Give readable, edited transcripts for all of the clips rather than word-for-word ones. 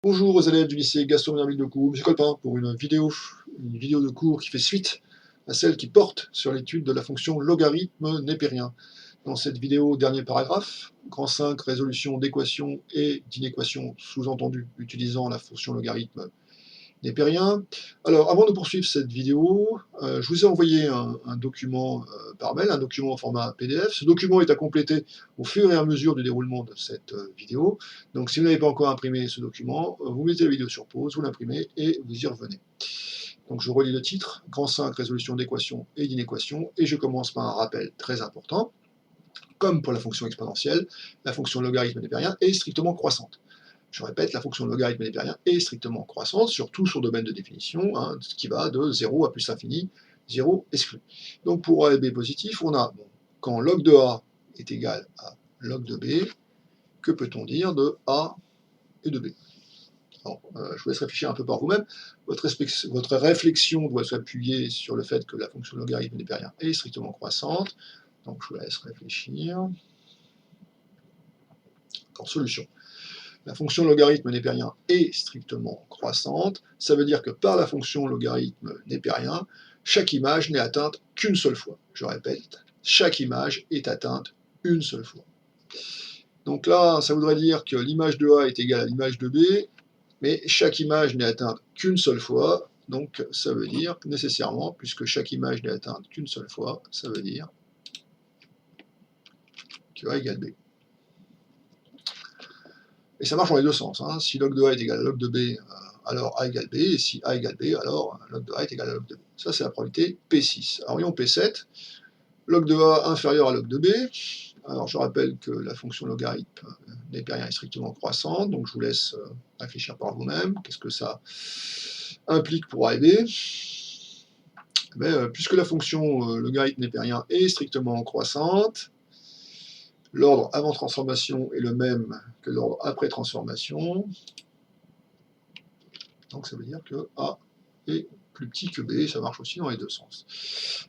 Bonjour aux élèves du lycée Gaston-Merville de Cours, Monsieur Colpin, pour une vidéo de cours qui fait suite à celle qui porte sur l'étude de la fonction logarithme népérien. Dans cette vidéo, dernier paragraphe, grand 5, résolution d'équations et d'inéquations sous-entendues utilisant la fonction logarithme népérien. Alors, avant de poursuivre cette vidéo, je vous ai envoyé un document par mail, un document en format PDF. Ce document est à compléter au fur et à mesure du déroulement de cette vidéo. Donc, si vous n'avez pas encore imprimé ce document, vous mettez la vidéo sur pause, vous l'imprimez et vous y revenez. Donc, je relis le titre, grand 5, résolution d'équations et d'inéquations, et je commence par un rappel très important. Comme pour la fonction exponentielle, la fonction logarithme népérien est strictement croissante. Je répète, la fonction logarithme népérien est strictement croissante sur tout son domaine de définition, hein, ce qui va de 0 à plus l'infini, 0 exclu. Donc pour A et B positif, on a, quand log de A est égal à log de B, que peut-on dire de A et de B? Alors, je vous laisse réfléchir un peu par vous-même. Votre réflexion doit s'appuyer sur le fait que la fonction logarithme népérien est strictement croissante. Donc je vous laisse réfléchir. En solution. La fonction logarithme népérien est strictement croissante. Ça veut dire que par la fonction logarithme népérien, chaque image n'est atteinte qu'une seule fois. Je répète, chaque image est atteinte une seule fois. Donc là, ça voudrait dire que l'image de A est égale à l'image de B, mais chaque image n'est atteinte qu'une seule fois. Donc ça veut dire nécessairement, puisque chaque image n'est atteinte qu'une seule fois, ça veut dire que A égale B. Et ça marche dans les deux sens. Hein. Si log de A est égal à log de B, alors A égale B, et si A égale B, alors log de A est égal à log de B. Ça, c'est la probabilité P6. Alors, voyons P7. Log de A inférieur à log de B. Alors, je rappelle que la fonction logarithme népérien est strictement croissante, donc je vous laisse réfléchir par vous-même. Qu'est-ce que ça implique pour A et B? Puisque la fonction logarithme népérien est strictement croissante, l'ordre avant transformation est le même que l'ordre après transformation. Donc ça veut dire que A est plus petit que B, ça marche aussi dans les deux sens.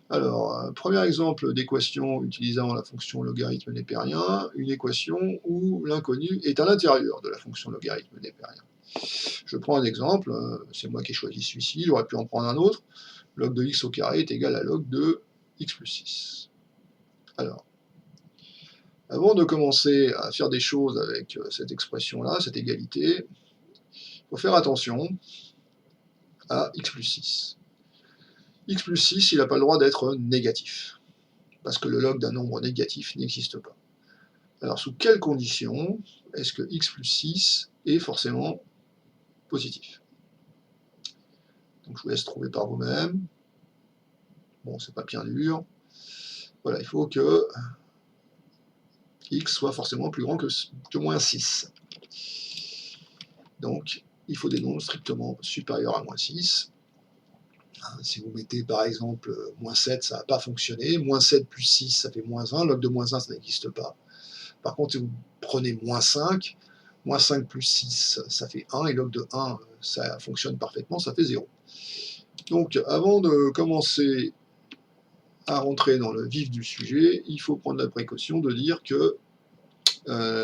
Alors, premier exemple d'équation utilisant la fonction logarithme népérien, une équation où l'inconnu est à l'intérieur de la fonction logarithme népérien. Je prends un exemple, c'est moi qui ai choisi celui-ci, j'aurais pu en prendre un autre. Log de x au carré est égal à log de x plus 6. Alors, avant de commencer à faire des choses avec cette expression-là, cette égalité, il faut faire attention à x plus 6. X plus 6, il n'a pas le droit d'être négatif, parce que le log d'un nombre négatif n'existe pas. Alors, sous quelles conditions est-ce que x plus 6 est forcément positif? Donc, je vous laisse trouver par vous-même. Bon, c'est pas bien dur. Voilà, il faut que x soit forcément plus grand que moins 6. Donc, il faut des nombres strictement supérieurs à moins 6. Si vous mettez par exemple moins 7, ça ne va pas fonctionner. Moins 7 plus 6, ça fait moins 1. Log de moins 1, ça n'existe pas. Par contre, si vous prenez moins 5 plus 6, ça fait 1. Et log de 1, ça fonctionne parfaitement, ça fait 0. Donc, avant de commencer à rentrer dans le vif du sujet, il faut prendre la précaution de dire que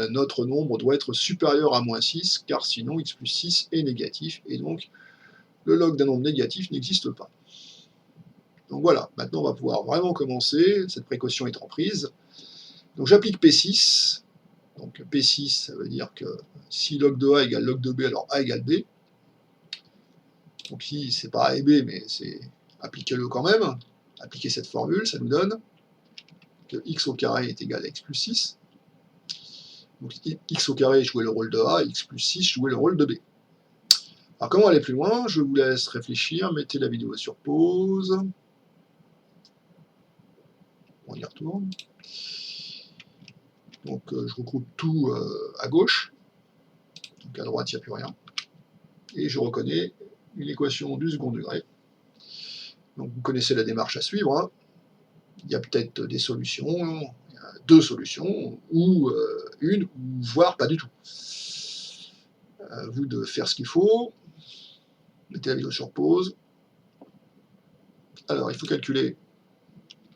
notre nombre doit être supérieur à moins 6, car sinon x plus 6 est négatif, et donc le log d'un nombre négatif n'existe pas. Donc voilà, maintenant on va pouvoir vraiment commencer, cette précaution étant prise. Donc j'applique P6, donc P6 ça veut dire que si log de A égale log de B, alors A égale B. Donc ici c'est pas A et B, mais c'est appliquez-le quand même, appliquez cette formule, ça nous donne que x au carré est égal à x plus 6. Donc x au carré jouait le rôle de A, x plus 6 jouait le rôle de B. Alors comment aller plus loin? Je vous laisse réfléchir, mettez la vidéo sur pause. On y retourne. Donc je regroupe tout à gauche, donc à droite il n'y a plus rien. Et je reconnais une équation du second degré. Donc vous connaissez la démarche à suivre. Hein. Il y a peut-être des solutions, il y a deux solutions, ou une, ou voire pas du tout. À vous de faire ce qu'il faut. Mettez la vidéo sur pause. Alors il faut calculer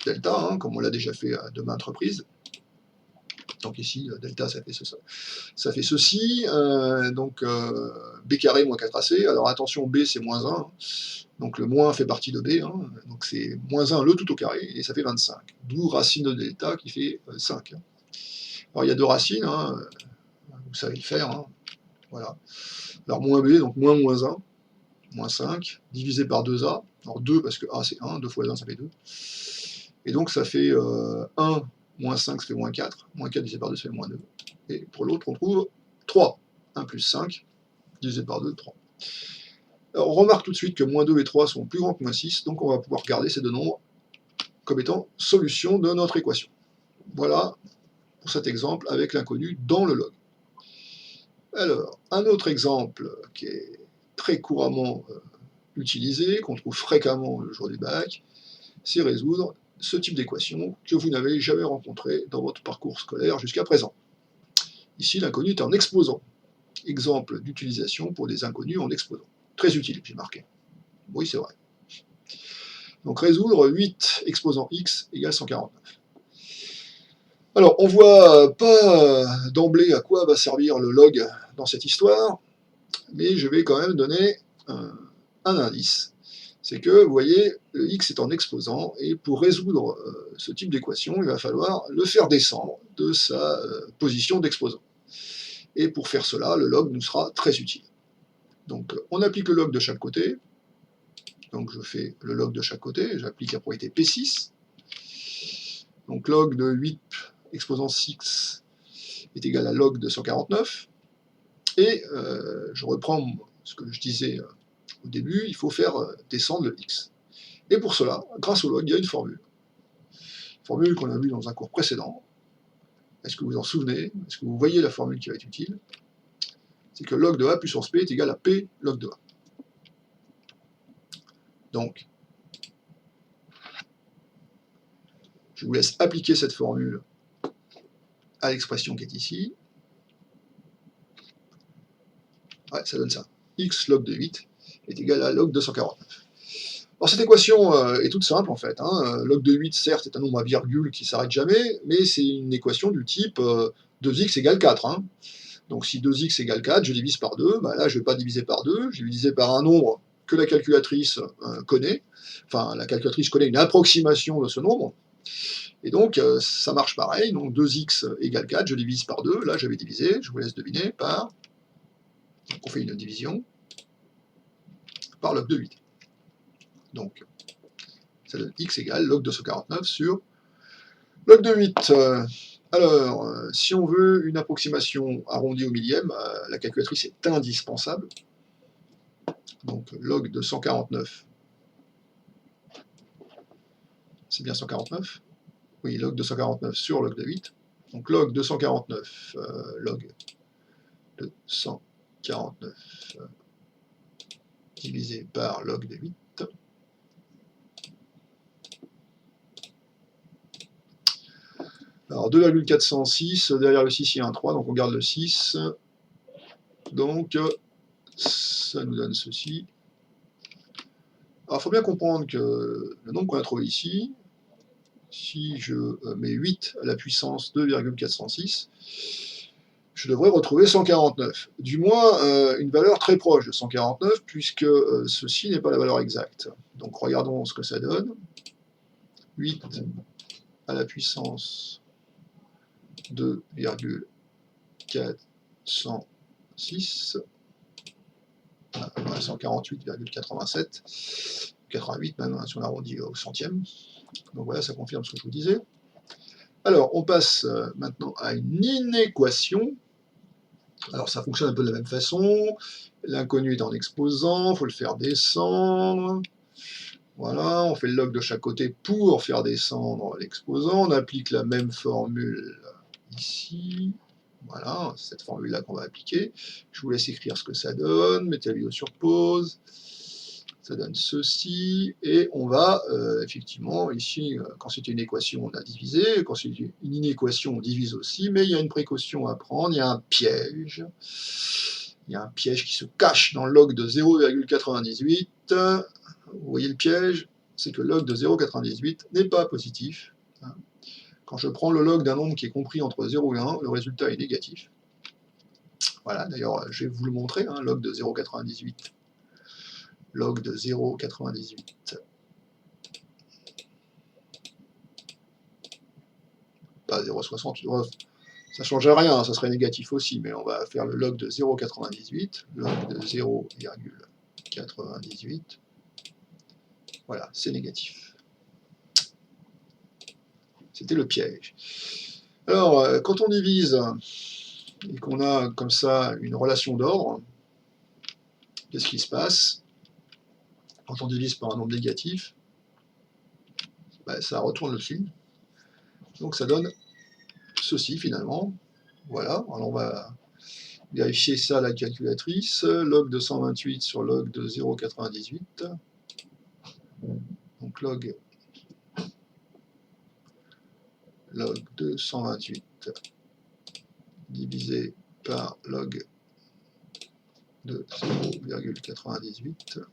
delta, hein, comme on l'a déjà fait à de maintes reprises. Donc ici, delta, ça fait ceci. Donc b carré moins 4ac. Alors attention, b c'est moins 1. Donc le moins fait partie de b. Hein. Donc c'est moins 1 le tout au carré, et ça fait 25. D'où racine de delta qui fait 5. Hein. Alors il y a deux racines, hein. Vous savez le faire. Hein. Voilà. Alors moins b, donc moins 1, moins 5, divisé par 2a. Alors 2 parce que a c'est 1, 2 fois 1 ça fait 2. Et donc ça fait 1 moins 5, ça fait moins 4. Moins 4 divisé par 2, ça fait moins 2. Et pour l'autre, on trouve 3. 1 plus 5, divisé par 2, 3. Alors on remarque tout de suite que moins 2 et 3 sont plus grands que moins 6, donc on va pouvoir garder ces deux nombres comme étant solution de notre équation. Voilà pour cet exemple avec l'inconnu dans le log. Alors, un autre exemple qui est très couramment utilisé, qu'on trouve fréquemment le jour du bac, c'est résoudre ce type d'équation que vous n'avez jamais rencontré dans votre parcours scolaire jusqu'à présent. Ici, l'inconnu est en exposant. Exemple d'utilisation pour des inconnus en exposant. Très utile, j'ai marqué. Oui, c'est vrai. Donc résoudre 8 exposant x égale 149. Alors, on voit pas d'emblée à quoi va servir le log dans cette histoire, mais je vais quand même donner un indice. C'est que, vous voyez, le x est en exposant, et pour résoudre ce type d'équation, il va falloir le faire descendre de sa position d'exposant. Et pour faire cela, le log nous sera très utile. Donc, on applique le log de chaque côté. Donc, je fais le log de chaque côté, j'applique la propriété P6. Donc, log de 8 exposant 6 est égal à log de 149. Et je reprends ce que je disais au début, il faut faire descendre le x. Et pour cela, grâce au log, il y a une formule. Formule qu'on a vue dans un cours précédent. Est-ce que vous en souvenez? Est-ce que vous voyez la formule qui va être utile? C'est que log de a puissance p est égal à p log de a. Donc, je vous laisse appliquer cette formule à l'expression qui est ici. Ouais, ça donne ça. X log de 8 est égal à log de 149. Alors cette équation est toute simple en fait. Hein. Log de 8, certes, est un nombre à virgule qui ne s'arrête jamais, mais c'est une équation du type 2x égale 4. Hein. Donc si 2x égale 4, je divise par 2. Bah là, je ne vais pas diviser par 2, je vais diviser par un nombre que la calculatrice connaît. Enfin, la calculatrice connaît une approximation de ce nombre. Et donc, ça marche pareil. Donc 2x égale 4, je divise par 2. Là, j'avais divisé, je vous laisse deviner, par... Donc on fait une division par log de 8. Donc, ça donne x égale log de 149 sur log de 8. Alors, si on veut une approximation arrondie au millième, la calculatrice est indispensable. Donc, log de 149, c'est bien 149. Oui, log de 149 sur log de 8. Donc, log de 149, log de 149 divisé par log de 8. Alors 2,406, derrière le 6, il y a un 3, donc on garde le 6. Donc, ça nous donne ceci. Alors, il faut bien comprendre que le nombre qu'on a trouvé ici, si je mets 8 à la puissance 2,406, je devrais retrouver 149. Du moins, une valeur très proche de 149, puisque ceci n'est pas la valeur exacte. Donc, regardons ce que ça donne. 8 à la puissance 2,406, 148,87, 88 même, si on arrondit au centième. Donc voilà, ça confirme ce que je vous disais. Alors, on passe maintenant à une inéquation. Alors, ça fonctionne un peu de la même façon. L'inconnu est en exposant, il faut le faire descendre. Voilà, on fait le log de chaque côté pour faire descendre l'exposant. On applique la même formule ici. Voilà, c'est cette formule-là qu'on va appliquer. Je vous laisse écrire ce que ça donne. Mettez la vidéo sur pause. Ça donne ceci. Et on va, effectivement, ici, quand c'est une équation, on a divisé. Quand c'est une inéquation, on divise aussi. Mais il y a une précaution à prendre. Il y a un piège. Il y a un piège qui se cache dans le log de 0,98. Vous voyez le piège? C'est que le log de 0,98 n'est pas positif. Quand je prends le log d'un nombre qui est compris entre 0 et 1, le résultat est négatif. Voilà, d'ailleurs, je vais vous le montrer, hein, log de 0,98. Log de 0,98. Pas 0,60, ça ne change rien, ça serait négatif aussi, mais on va faire le log de 0,98, log de 0,98. Voilà, c'est négatif. C'était le piège. Alors, quand on divise et qu'on a comme ça une relation d'ordre, qu'est-ce qui se passe? Quand on divise par un nombre négatif, ben, ça retourne le signe. Donc ça donne ceci finalement. Voilà, alors on va vérifier ça à la calculatrice. Log de 128 sur log de 0,98. Donc log de 128 divisé par log de 0,98.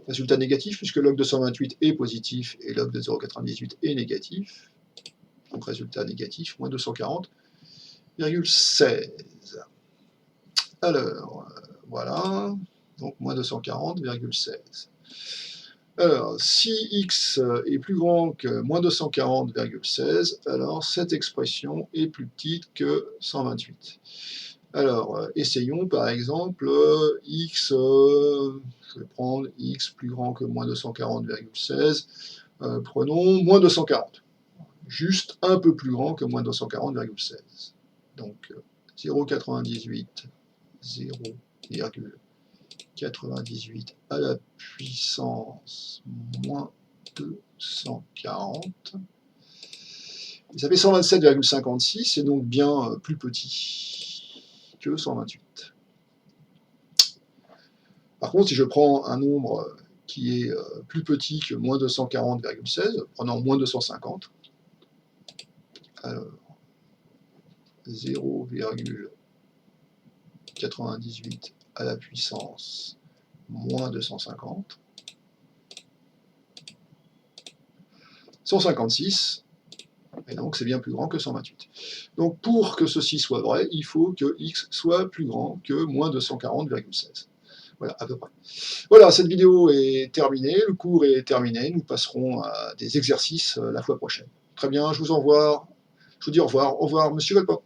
Résultat négatif, puisque log de 128 est positif et log de 0,98 est négatif. Donc résultat négatif, moins 240,16. Alors, voilà, donc moins 240,16. Alors, si x est plus grand que moins 240,16, alors cette expression est plus petite que 128. Alors, essayons par exemple x, je vais prendre x plus grand que moins 240,16, prenons moins 240, juste un peu plus grand que moins 240,16. Donc 0,98, 0,98 à la puissance moins 240. Et ça fait 127,56, c'est donc bien plus petit que 128. Par contre, si je prends un nombre qui est plus petit que moins 240,16, prenons moins 250, alors 0,98 à la puissance moins 250, 156, et donc c'est bien plus grand que 128. Donc pour que ceci soit vrai, il faut que x soit plus grand que moins 240,16. Voilà, à peu près. Voilà, cette vidéo est terminée, le cours est terminé, nous passerons à des exercices la fois prochaine. Très bien, je vous dis au revoir, monsieur Golpa.